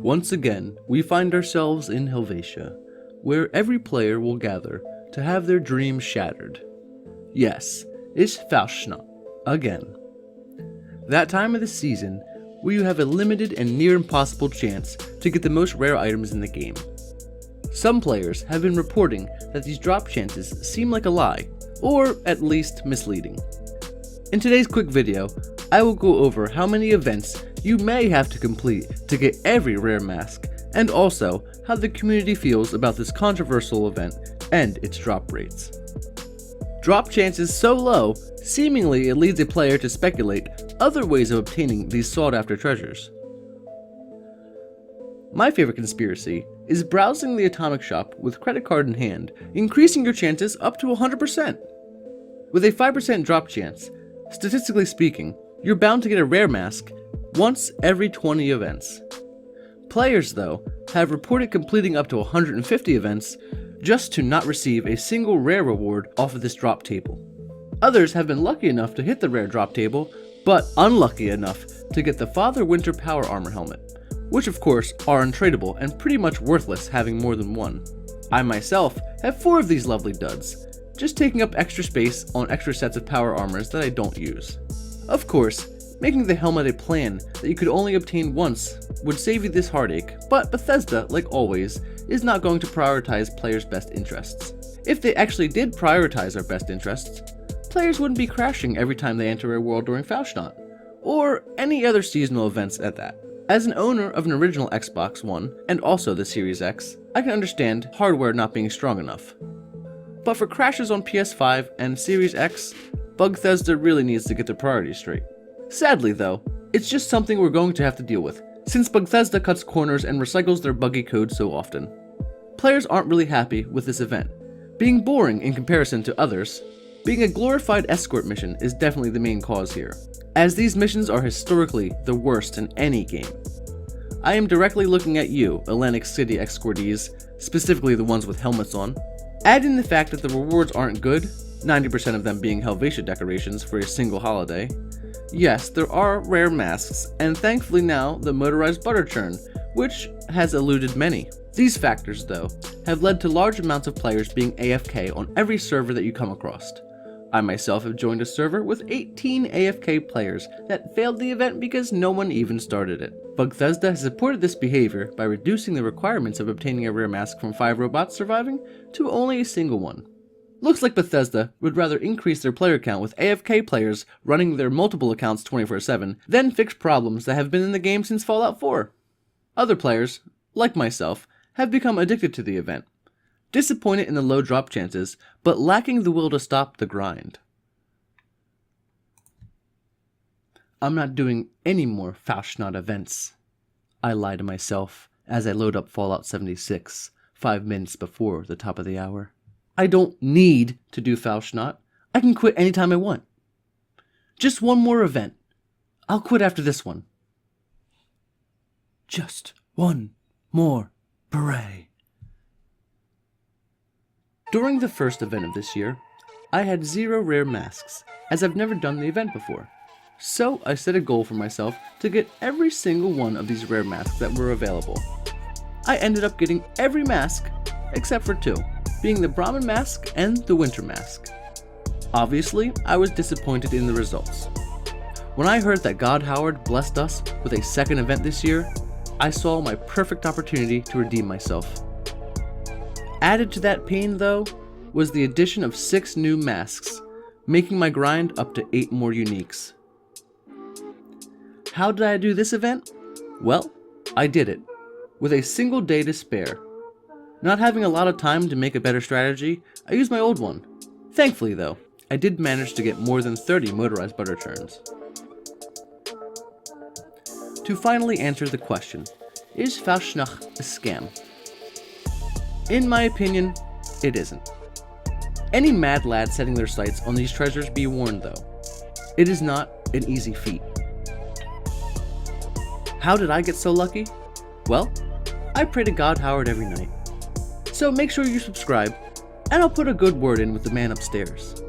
Once again, we find ourselves in Helvetia, where every player will gather to have their dreams shattered. Yes, it's Fasnacht again. That time of the season where you have a limited and near impossible chance to get the most rare items in the game. Some players have been reporting that these drop chances seem like a lie, or at least misleading. In today's quick video, I will go over how many events you may have to complete to get every rare mask, and also how the community feels about this controversial event and its drop rates. Drop chances so low, seemingly it leads a player to speculate other ways of obtaining these sought after treasures. My favorite conspiracy is browsing the atomic shop with credit card in hand, increasing your chances up to 100%. With a 5% drop chance, statistically speaking, you're bound to get a rare mask once every 20 events. Players, though, have reported completing up to 150 events just to not receive a single rare reward off of this drop table. Others have been lucky enough to hit the rare drop table, but unlucky enough to get the Father Winter Power Armor Helmet, which of course are untradeable and pretty much worthless having more than one. I myself have 4 of these lovely duds, just taking up extra space on extra sets of power armors that I don't use. Of course, making the helmet a plan that you could only obtain once would save you this heartache, but Bethesda, like always, is not going to prioritize players' best interests. If they actually did prioritize our best interests, players wouldn't be crashing every time they enter a world during Fasnacht, or any other seasonal events at that. As an owner of an original Xbox One, and also the Series X, I can understand hardware not being strong enough. But for crashes on PS5 and Series X, Bethesda really needs to get their priorities straight. Sadly though, it's just something we're going to have to deal with, since Bethesda cuts corners and recycles their buggy code so often. Players aren't really happy with this event, being boring in comparison to others. Being a glorified escort mission is definitely the main cause here, as these missions are historically the worst in any game. I am directly looking at you, Atlantic City escortees, specifically the ones with helmets on. Add in the fact that the rewards aren't good, 90% of them being Helvetia decorations for a single holiday. Yes, there are rare masks, and thankfully now the motorized butter churn, which has eluded many. These factors, though, have led to large amounts of players being AFK on every server that you come across. I myself have joined a server with 18 AFK players that failed the event because no one even started it. Bethesda has supported this behavior by reducing the requirements of obtaining a rare mask from 5 robots surviving to only a single one. Looks like Bethesda would rather increase their player count with AFK players running their multiple accounts 24/7 than fix problems that have been in the game since Fallout 4. Other players, like myself, have become addicted to the event, disappointed in the low drop chances, but lacking the will to stop the grind. I'm not doing any more Fasnacht events, I lie to myself as I load up Fallout 76 5 minutes before the top of the hour. I don't need to do Fasnacht. I can quit anytime I want. Just one more event. I'll quit after this one. Just one more beret. During the first event of this year, I had 0 rare masks, as I've never done the event before. So I set a goal for myself to get every single one of these rare masks that were available. I ended up getting every mask except for 2. Being the Brahmin mask and the Winter mask. Obviously, I was disappointed in the results. When I heard that God Howard blessed us with a second event this year, I saw my perfect opportunity to redeem myself. Added to that pain, though, was the addition of 6 new masks, making my grind up to 8 more uniques. How did I do this event? Well, I did it, with a single day to spare. Not having a lot of time to make a better strategy, I used my old one. Thankfully though, I did manage to get more than 30 motorized butter churns. To finally answer the question, is Fasnacht a scam? In my opinion, it isn't. Any mad lad setting their sights on these treasures be warned though, it is not an easy feat. How did I get so lucky? Well, I pray to God Howard every night. So make sure you subscribe, and I'll put a good word in with the man upstairs.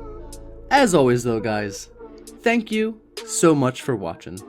As always though guys, thank you so much for watching.